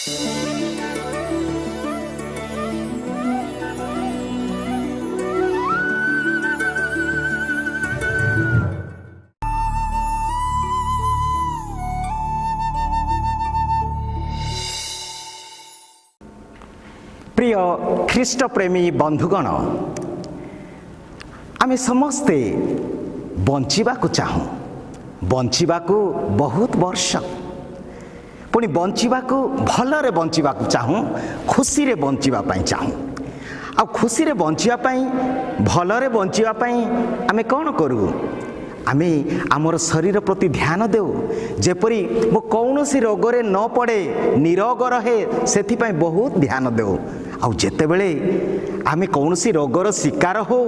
प्रिय ख्रीष्ट प्रेमी बंधुगण, आमे समस्ते बंचिबाकु चाहूँ, बंचिबाकु बहुत वर्ष, पुणी बंचिबाकु भलरे बंचिबाकु चाहूँ, खुशी रे बंचिबा पई चाहूँ। आ खुशी रे बंचिबा पई, भलरे बंचिबा पई आमे कौन करू? आमे आमर शरीर प्रति ध्यान देऊ, जेपरी मो कौनसी रोगरे न पड़े, निरोग रहे, सेथिपाई बहुत ध्यान देऊ। आउ जेतेबेले आमे कौनसी रोगर शिकार हो,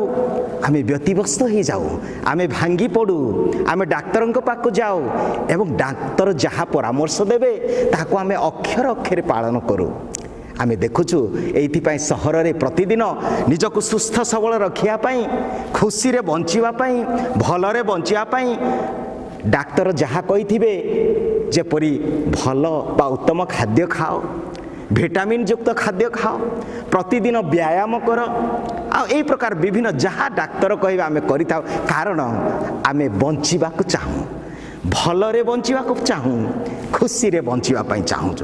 आमे व्यतिव्यस्त हो जाऊ, आमे भांगी पड़ू, आमे डाक्तर पाखु जाऊ एवं डाक्तर जहाँ परामर्श देवे ताको आमे अक्षर अक्षरे पालन करू। आमे देखुचु एइथिपाई सहर रे प्रतिदिन निजको सुस्थ सबल रखिया पाई, खुशी रे बंचिबा पाई, भलरे बंचिबा पाई डाक्तर जहाँ कहिथिबे जेपरी भल बा उत्तम खाद्य खाओ, विटामिन युक्त खाद्य खाओ, प्रतिदिन व्यायाम कर, आ एई प्रकार विभिन्न जहाँ डाक्तर कहिबा आमे करिताओ, कारण आमे बंचिबाकु चाहूँ, भलरे बंचिबाकु चाहूँ, खुशी रे बंचिबा पाई चाहूँ।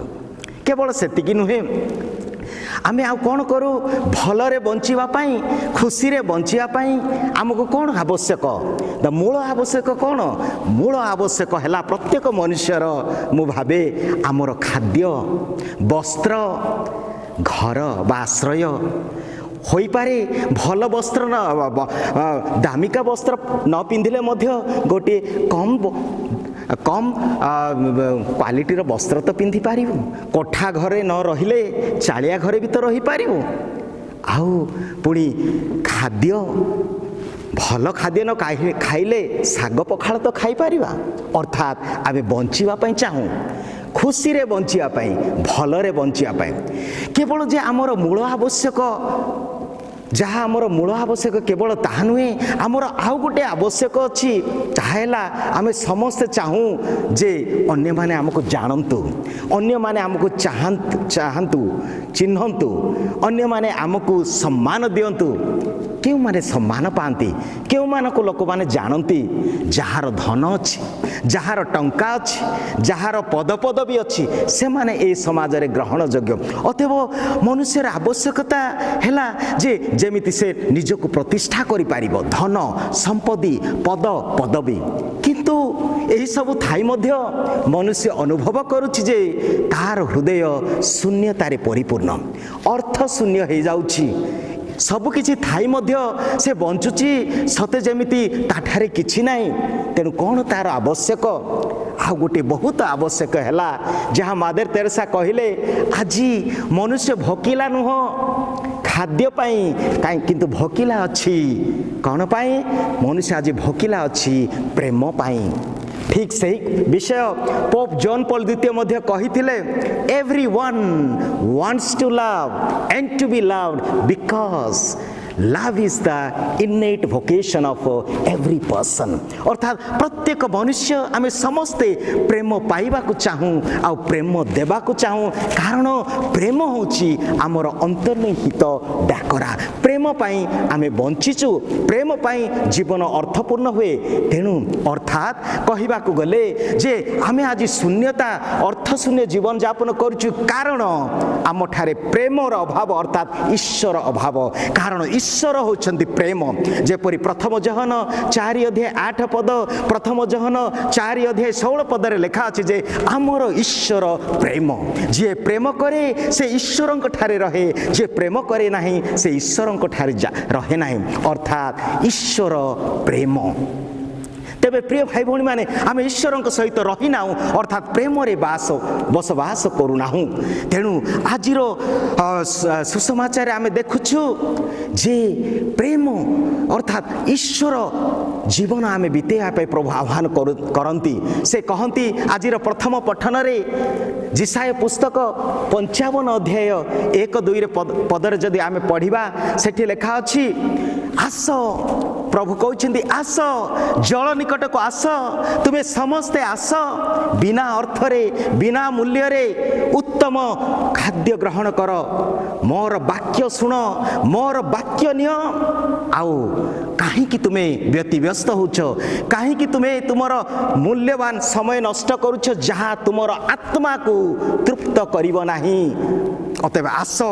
केवल सेतिकी नुहे, आमे आउ कौन करू? भलरे बंचिबा पाई, खुशी रे बंचिबा पाई आमको कौन आवश्यक? द मूल आवश्यक कौन? मूल आवश्यक हैला प्रत्येक मनुष्यर मु भावे आमर खाद्य, वस्त्र, घर बा आश्रय होई पारे। भल वस्त्र न दामिका वस्त्र न पिंधिले मध्य गोटे कम क्वालिटी रो वस्त्र तो पिंधि पारिबु, कोठा घरे न रहिले चालिया घरे भी तो रही पारिबु। आउ पुणी खाद्य, भल खाद्य न खाइले साग पखाल तो खाई पारिबा। अर्थात आमे बंचिबा पई चाहूँ, खुशी रे बंचिबा पई, भलरे बंचिबा पई। केवल जे आमर मूल आवश्यक, जहाँ आमर मूल आवश्यक केवल ताहा नुहे, आमर आउ गोटे आवश्यक अच्छी, ताहेला आमे समस्ते चाहूँ जे अन्य माने हमको जानतु, अन्य माने हमको चाहतु, चिन्हतु, अन्य माने हमको सम्मान दियंतु। क्यों माने सम्मान पाती? क्यों मानक लोक माने जानती? जहार धन अच्छी, जहार टंका अच्छी, जहार पद पदवी अच्छी, से माने ए समाज रे ग्रहण योग्य। अतएव मनुष्यर आवश्यकता हैला जे जेमिति से निजको प्रतिष्ठा करि पारिबो, धन संपत्ति पद पदवी। किंतु एही सब थाई मध्य मनुष्य अनुभव करुछि जे तार हृदय शून्यतारे परिपूर्ण, अर्थ शून्य हो जाउछि। सब किछि थाई मध्य से बंचुची सते जेमिति ताठारे किछि नाही। तेणु कौन तार आवश्यक? आ गोटे बहुत आवश्यक हैला जहाँ मादर तेरेसा कहिले, आजी मनुष्य भोकिला नुह खाद्य पाई काई, किंतु भोकिला अछि कौन पाई? मनुष्य आज भोकिला अछि प्रेम पाई। ठीक सही विषय पोप जॉन पॉल द्वितीय मध्य कहिथिले, everyone wants to love and to be loved because love is the innate vocation of every person. अर्थात प्रत्येक मनुष्य आमे समस्ते प्रेम पाइबाकु चाहूँ, आ प्रेम देबाकु चाहूँ, कारण प्रेम होची आमर अंतर्निहित डाकरा। प्रेम पाई आमे बंचिचु, प्रेम पाई जीवन अर्थपूर्ण हुए। तेणु अर्थात कहिबाकु गले जे आमे आज शून्यता अर्थ शून्य जीवन यापन करूछु, कारण आम ठारे प्रेमर अभाव, अर्थात ईश्वर अभाव। कारण ईश्वर होचंती प्रेम। जेपरि प्रथम जहन 4:8 पद, प्रथम जहन 4:16 पदरे लेखा अछि जे आमर ईश्वर प्रेम। जे प्रेम करे से ईश्वरंक ठारे रहे, जे प्रेम करे नाही से ईश्वरंक ठारे रहे नाही। अर्थात ईश्वर प्रेम। तेबे प्रिय भाई भौणी माने आमे ईश्वरंक सहित रही नाहु, अर्थात प्रेम रे बसवास करू नाहु। तेणु आजिर सुसमाचार आमे देखुछु जे प्रेम अर्थात ईश्वर जीवन आमे बितेया पे प्रभु आह्वान करंती। से कहंती आजिर प्रथम पठन रे जिसाय पुस्तक 55 अध्याय 1-2 पदरे जदि आमे पढ़िबा, सेठी लेखा अछि, आस प्रभु कहउछन्ती आस जल निकट को आस, तुम्हें समस्ते आस, बिना अर्थ रे बिना मूल्य रे उत्तम उत्तम खाद्य ग्रहण कर, मोर वाक्य शुण, मोर वाक्य निय। आउ कहीं तुम्हें व्यतिव्यस्त होच, कहीं तुम्हें तुमर मूल्यवान समय नष्ट करुछ जहाँ तुमर आत्मा को तृप्त करिव नाही। अतएव आस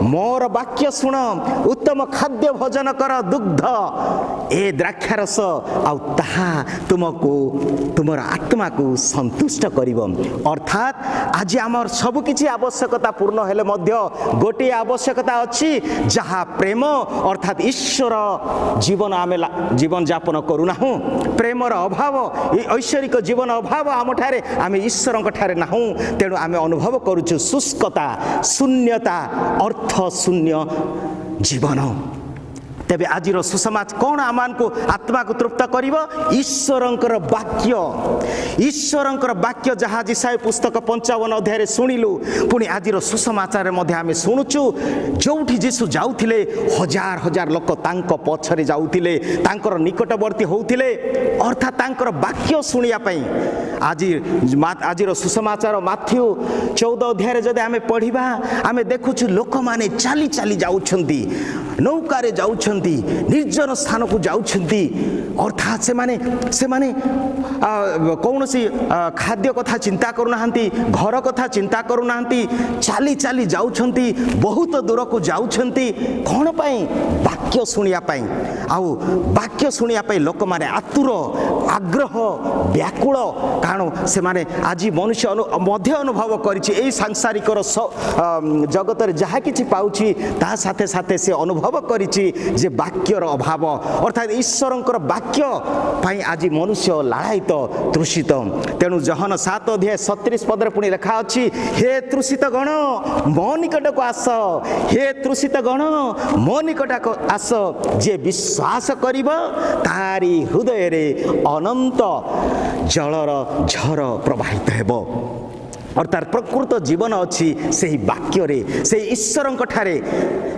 मोर वाक्य शुण, उत्तम खाद्य भोजन कर, दुग्ध ए द्राक्षारस आउ ताहा तुमको तुमर आत्मा को संतुष्ट करिव। अर्थात आज आमर सब किछि आवश्यकता पूर्ण हेले मध्य गोटे आवश्यकता अछि जहाँ प्रेम अर्थात ईश्वर जीवन आमे जीवन यापन करूनाहु। प्रेमर अभाव, ऐश्वरिक जीवन अभाव आम ठारे आमे ईश्वर ठारे नाहु। तेणु आमे अनुभव करूछु शुष्कता, शून्यता, अर्थ शून्य जीवन। तेबे आजिर सुसमाज कौन आमान को आत्मा को तृप्त करिव? ईश्वरंकर वाक्य, ईश्वरंकर वाक्य जहाँ जिसाय पुस्तक 55 अध्याय शुणिलु, पुणी आजिर सुसमाचार मध्ये आमे शुणुचु जोठी जीशु जाउथिले हजार हजार लोक तांको पछरे जाउथिले, तांकर निकटवर्ती होउथिले, अर्थात तांकर वाक्य शुणिया पई। आजिर सुसमाचार माथ्यू 14 अध्याय जदि आमे पढ़िबा आमे देखुछु लोक माने चाली चाली जाउछंती, नौकारे जाउछंती, निर्जन स्थान को जाउछंती। अर्थात से माने कौनसी खाद्य कथा चिंता करूनाहांती, घर कथा चिंता करूनाहांती, चाली चाली जाउछंती, बहुत दूर को जाउछंती। कौन पाई? वाक्य शुणिया पाई। आउ वाक्य शुणिया पाई लोक माने आतुर, आग्रह, व्याकुल। कारण से माने आज मनुष्य मध्य अनुभव करिछि एई सांसारिक जगत रे जहा किछि पाउछि ता साथे साथे से अनुभव करिछि जे वाक्यर अभाव, अर्थात ईश्वरंकर वाक्य पाई आज मनुष्य लालायित तृषित। तेणु जहन 7 अध्याय 37 पदरे पुणी लेखा अछि, हे तृषित गण मो निकट को आस, हे तृषित गण मो निकट को आस, जे विश्वास करिब तारी हृदय रे अनंत जलर झर प्रवाहित हेबो। अर्थात प्रकृत जीवन अच्छी से वाक्य रे, से ईश्वर ठारे।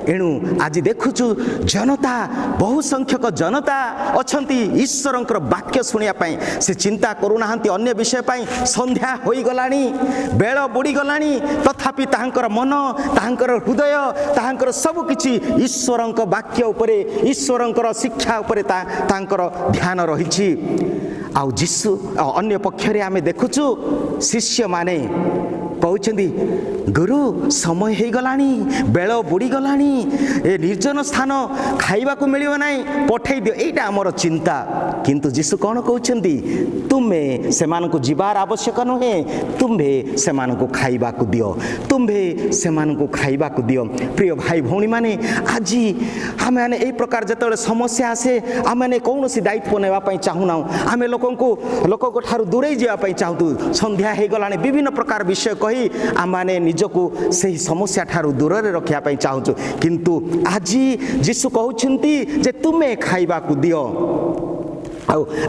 एणु आज देखुचु जनता, बहु संख्यक जनता अछंती ईश्वर वाक्य शुणिया पाई, से चिंता करूनाहांती अन्य विषय पाई। संध्या होई गलानी, बेल बुड़ी गलानी, तथापि ताहांकर मन, ताहांकर हृदय, ताहांकर सब किछि ईश्वर वाक्य उपरे, ईश्वर शिक्षा उपरे ताहांकर ध्यान रहिछि। आउ जीशु अन्य पक्षरे आमे देखुचु शिष्य माने कहउछंती, गुरु समय हो गलानी, बेल बुड़ी गलानी, ए निर्जन स्थान खाइबा को मिलियो नाही, पठै दियो। एटा हमर चिंता। किंतु जीशु कौन कहउछंती, तुमे सेमानकु जीवार आवश्यक नहे, तुम्हे सेमानकु खाइबा को दियो, तुम्हे सेमानकु खाइबा को दियो। प्रिय भाई भौणी माने, आज आमे माने एई प्रकार जतले समस्या आसे, आमे माने कौनसी दायित्व नेवा पई चाहू ना, आमे लोकको ठारू दूरे जिया पई चाहतु। संध्या हे गलानी, विभिन्न प्रकार विषय कही आमे निजको सही समस्या ठारू दूर रे रखिया पई चाहूछु। किंतु आज जीशु कहउछंती जे तुमे खाइबा को दियो।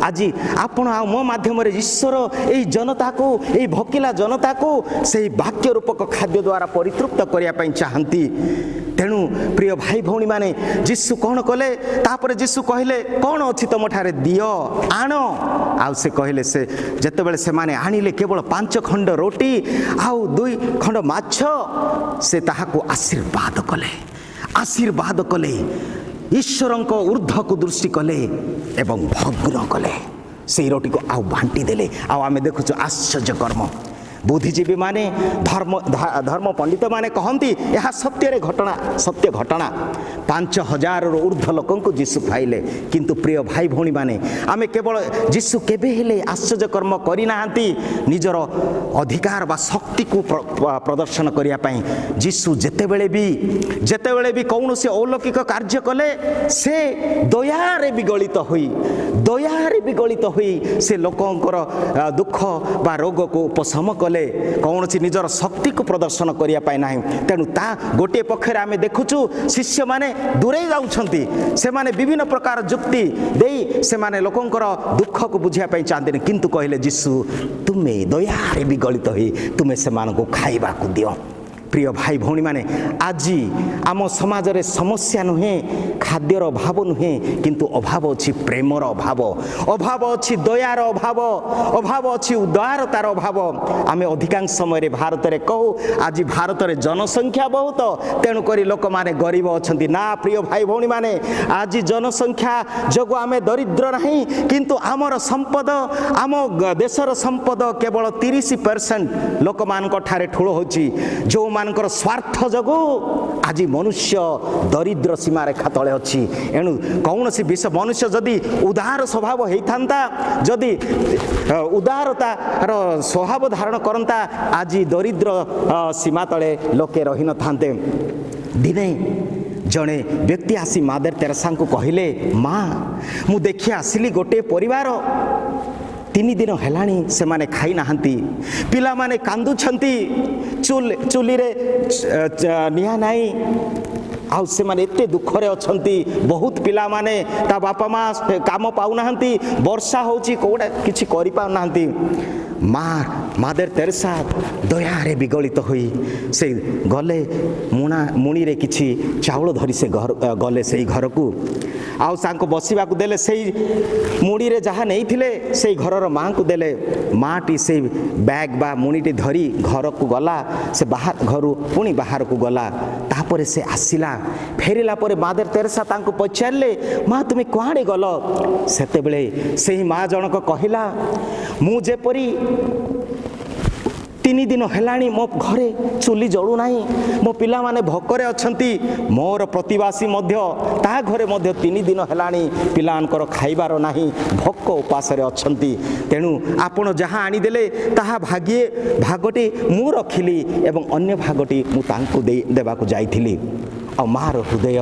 आज आपण आ मो माध्यम रे ईश्वर एई जनता को, एई भकिला जनता को सही वाक्य रूपक खाद्य द्वारा परितृप्त करिया पई चाहंती। तेणु प्रिय भाई भौणी माने, जीशु कौन कले? तापर जीशु कहले, कौन अछि तुम ठारे दियो, आण। आउ से कहले, से जेतेबेले से माने आनिले केवल 5 खंड रोटी आउ 2 खंड माछ, से ताहाको आशीर्वाद कले, ईश्वरंक ऊर्ध्व को दृष्टि कले एवं भग्न कले, से रोटी को आउ बांटी देले। आउ आमे देखुछु आश्चर्य कर्म। बुद्धिजीवी माने, धर्म पंडित माने कहती यह सत्य घटना। 5000 ऊर्ध्व लोक जीशु खाइले। किंतु प्रिय भाई भौणी माने, आमे केवल जीशु केबे हेले आश्चर्य कर्म करिना, निजर अधिकार बा शक्ति को प्रदर्शन करिया पई। जीशु जेतेबेले भी कौनसी अलौकिक कार्य कले, से दयारे विगलित होई से लोकंकर दुख बा रोग को उपशम कले, कौन सी निजर शक्ति को प्रदर्शन करिया पाए नाही। तेणु ता गोटे पक्षरे आमे देखुछु शिष्य माने दूरे जाउछंती, से माने विभिन्न प्रकार युक्ति देई से माने लोकंकर दुख को बुझिया पाई चाहते। किंतु कहले जीशु, तुमे दयारे विगलित होई तुमे से मानको खाइबा को दियो। प्रिय भाई भौणी माने आज आम समाज रे समस्या नुहे खाद्यर अभाव नुहे किंतु अभाव अच्छी प्रेमर अभाव अभाव अच्छी दयार अभाव अभाव अच्छी उदारतार अभाव आम अधिकांश समय भारत में कहू आज भारत में जनसंख्या बहुत तेणुक लोक मैंने गरीब अच्छा ना प्रिय भाई भौणी माने आज जनसंख्या जो आम दरिद्र नहीं किंतु आमर संपद आम देशर संपद केवल 30% लोक मान ठूल हो जो मानकर स्वार्थ जगू आज मनुष्य दरिद्र सीमा रेखा तले अच्छी एणु कौन सी विश्व मनुष्य जदि उदार स्वभाव होता जदि उदारतार स्वभाव धारण करता आज दरिद्र सीमा तले लोके रही न थांते। दिने जड़े व्यक्ति आसी मादर तेरेसा को कहले माँ मु देखी आसिली गोटे परिवार 3 दिन हेलाणी से माने खाई नहांती पिला माने कांदुछंती चुली रे निया नाई आउ से माने एते दुख रे अछंती बहुत पिला माने ता बापा माँ काम पाउ नहांती वर्षा होची कोडा किछि करि पाउ नहांती मादर तेरेसा दया रे विगलित होई से गले मुणी रे किछि चाउल धरी से घर गले से घर को आउ सांको बसिबा को देले से मुड़ी रे जहाँ नहीं थिले से घरर माँ को देले माटी से बैग बा मुणीटी धरी घर को गला से बाहर घर पुणी बाहर को गला तापरे से आसिला फेरिला परे मादर तेरेसा तांको पचारले माँ तुम्हें कुआड़े गल सेते बेले से माँ जनक कहिला मु जेपरी 3 दिन हेलाणी मो घरे चुली जलू नाही मो पिला माने भोकरे अछंती मोर प्रतिवासी मध्य ता घरे मध्य 3 दिन हेलाणी पिलानकर खाइबार नाही भोक उपास रे अछंती तेणु आपण जहाँ आनी देले ताहा भागटी मु रखिली एवं अन्य भागटी मु तांको देबा को जाइथिली आ मार हृदय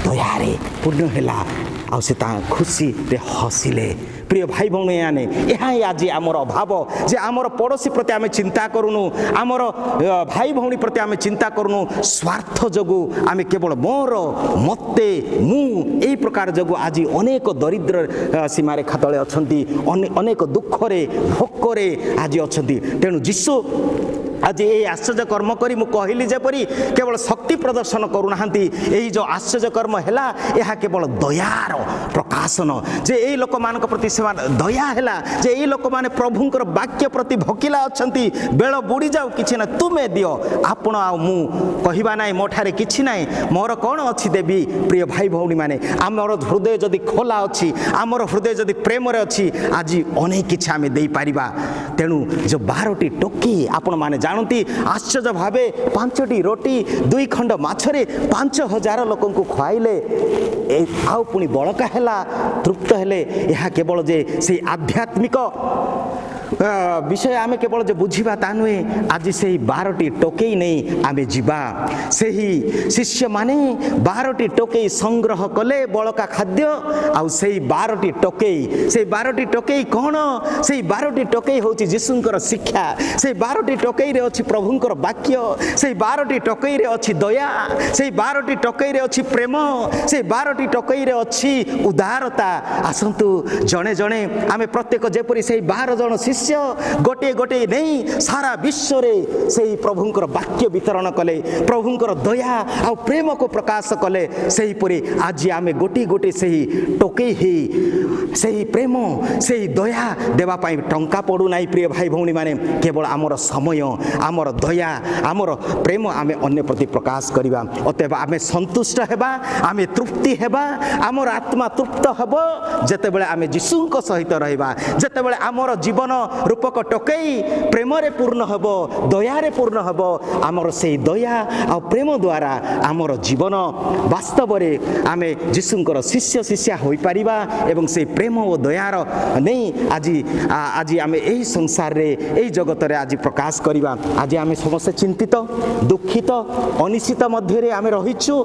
दयारे पूर्ण हेला आ से ता खुशी रे हसिले। प्रिय भाई भौणी आने यहाँ आज आमर अभाव जे आमर पड़ोशी प्रति आम चिंता करूनु आमर भाई भौणी प्रति आम चिंता करूनु स्वार्थ जगू आम केवल मोर मते मु यही प्रकार जगू आज अनेक दरिद्र सीमा रेखा तले अछंती अनेक दुखरे भोकरे आज अछंती। तेणु जीशु आज ये आश्चर्य कर्म करी मु कहली जेपरी केवल शक्ति प्रदर्शन करूना यही जो आश्चर्य कर्म हैला यह केवल दयार प्रकाशन जे यही लोक मान प्रति से दया हैला जे यही लोक माने प्रभुंकर वाक्य प्रति भकिला अछंती बेल बुड़ी जाऊ किछि ना तुमे दियो आपण आ मु कहिबा नाही मोठारे किछि नाही मोर कोन अछि देबी। प्रिय भाई भौणी माने आमर हृदय जदि खोला अछि आमर हृदय जदि प्रेम रे अछि आज अनेक किछि आमे देई परिबा। तेणु जो 12टी टोकी आपण माने जानती आश्चर्य भावे 5टी रोटी 2 खंड माछरे 5000 लोक को खुआइले आउ पुणी बड़का हैला तृप्त हेले यह केवल जे से आध्यात्मिक विषय आमे केवल जो बुझिबा ता नुहे आज से 12टी टोकई नहीं आमे जीवा से ही शिष्य माने 12टी टोकई संग्रह कले बड़का खाद्य आउ से 12टी टोकई से 12टी टोकई कौन से 12टी टोकई होची यीशुंकर शिक्षा से 12टी टोकई रे अछि प्रभुंकर वाक्य से 12टी टोकई रे अछि दया से 12टी टोकई रे अछि प्रेम से 12टी टोकई रे अछि उदारता। आसंतु जणे जणे आमे प्रत्येक जेपरी से 12 जण शिष्य गोटे गोटे नहीं सारा विश्व रे से प्रभुंकर वाक्य वितरण कले प्रभुंकर दया आ प्रेम को प्रकाश कले सही परी आज आमे गोटी गोटे सही टोकई ही सही प्रेम सही दया देवा पाई टंका पड़ू नाही। प्रिय भाई भौणी माने केवल आमर समय आमर दया आमर प्रेम आमे अन्य प्रति प्रकाश करिबा अतएव आमे संतुष्ट हेबा आमे तृप्ति हेबा आमर आत्मा तृप्त हेबो जेते बेले आमे यीशुंक सहित रहबा जेते बेले आमर जीवन रूपक टोकई प्रेम रे पूर्ण हेबो दया रे पूर्ण हेबो आमर से दया आ प्रेम द्वारा आमर जीवन वास्तव रे आमे यीशुंकर शिष्य शिष्या होई परिबा एवं से प्रेम और दयार नहीं आज आमे एही संसार रे एही जगत रे आज प्रकाश करिबा। आज आमे समस्त चिंतित दुखित अनिश्चित मध्य रे आमे रहिछु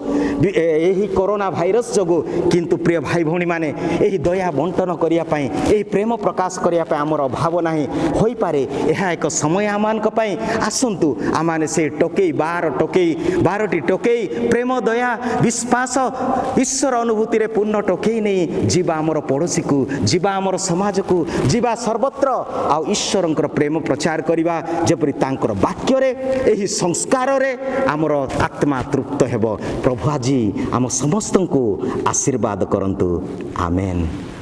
एही कोरोना भाइरस जगो किंतु प्रिय भाई भौणी माने एही दया बंटन करिया पई एही प्रेम प्रकाश करिया पई आमर अभाव ଚାହେଁ ହୋଇପାରେ। ଏହା ଏକ ସମୟ ଆମମାନଙ୍କ ପାଇଁ। ଆସନ୍ତୁ ଆମମାନେ ସେ ଟୋକେଇ 12ଟି ଟୋକେଇ ପ୍ରେମ, ଦୟା, ବିଶ୍ୱାସ, ଈଶ୍ୱର ଅନୁଭୂତିରେ ପୂର୍ଣ୍ଣ ଟୋକେଇ ନେଇ ଯିବା ଆମର ପଡ଼ୋଶୀକୁ, ଯିବା ଆମର ସମାଜକୁ, ଯିବା ସର୍ବତ୍ର ଆଉ ଈଶ୍ୱରଙ୍କର ପ୍ରେମ ପ୍ରଚାର କରିବା, ଯେପରି ତାଙ୍କର ବାକ୍ୟରେ ଏହି ସଂସ୍କାରରେ ଆମର ଆତ୍ମା ତୃପ୍ତ ହେବ। ପ୍ରଭୁ ଆଜି ଆମ ସମସ୍ତଙ୍କୁ ଆଶୀର୍ବାଦ କରନ୍ତୁ। ଆମେନ୍।